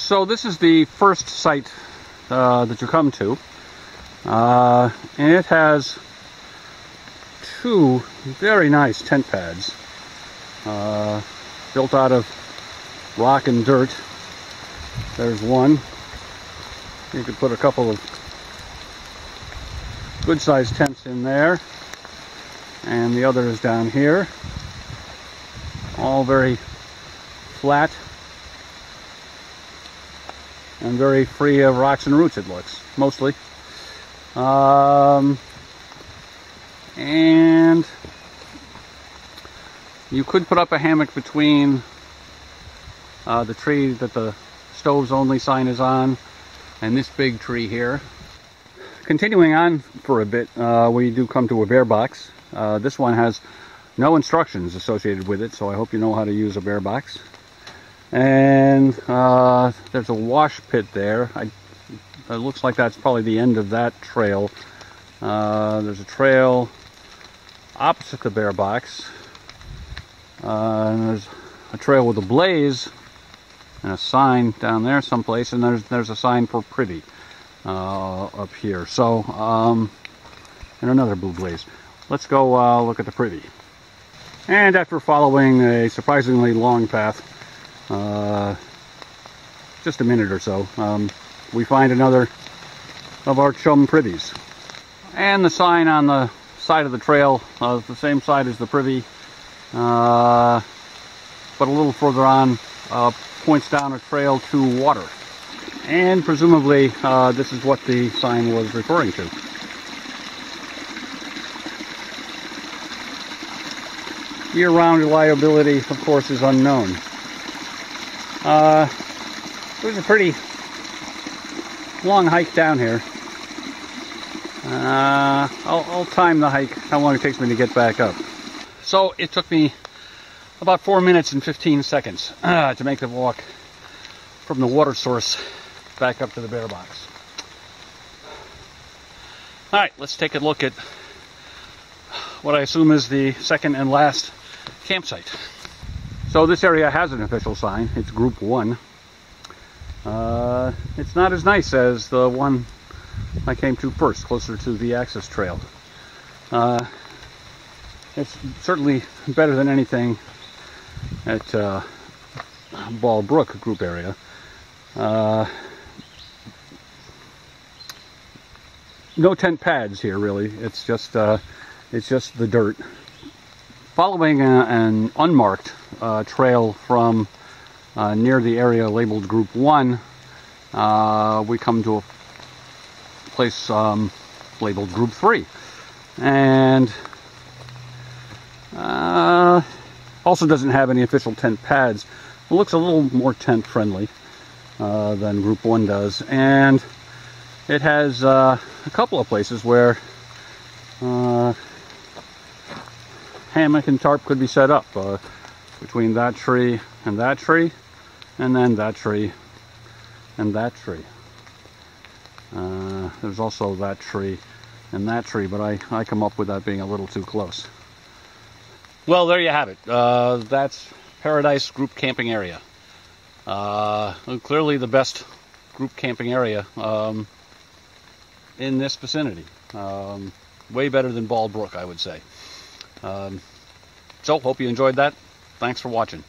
So this is the first site that you come to, and it has two very nice tent pads built out of rock and dirt. There's one. You could put a couple of good-sized tents in there, and the other is down here. All very flat and very free of rocks and roots, it looks, mostly. And you could put up a hammock between the tree that the stoves only sign is on and this big tree here. Continuing on for a bit, we do come to a bear box. This one has no instructions associated with it, so I hope you know how to use a bear box. And there's a wash pit there. It looks like that's probably the end of that trail. There's a trail opposite the bear box. And there's a trail with a blaze and a sign down there someplace, and there's a sign for pretty up here. So, and another blue blaze. Let's go look at the pretty. And after following a surprisingly long path, just a minute or so, we find another of our chum privies. And the sign on the side of the trail, the same side as the privy, but a little further on, points down a trail to water. And presumably this is what the sign was referring to. Year-round reliability, of course, is unknown. It was a pretty long hike down here. I'll time the hike, how long it takes me to get back up. So it took me about 4 minutes and 15 seconds to make the walk from the water source back up to the bear box. Alright, let's take a look at what I assume is the second and last campsite. So this area has an official sign. It's Group 1. It's not as nice as the one I came to first, closer to the access trail. It's certainly better than anything at Ball Brook group area. No tent pads here, really. It's just the dirt. Following an unmarked trail from near the area labeled Group 1, we come to a place labeled Group 3. And also doesn't have any official tent pads. It looks a little more tent friendly than Group 1 does. And it has a couple of places where hammock and tarp could be set up between that tree, and then that tree, and that tree. There's also that tree and that tree, but I come up with that being a little too close. Well, there you have it. That's Paradise Group Camping Area. Clearly the best group camping area in this vicinity. Way better than Ball Brook, I would say. So, hope you enjoyed that. Thanks for watching.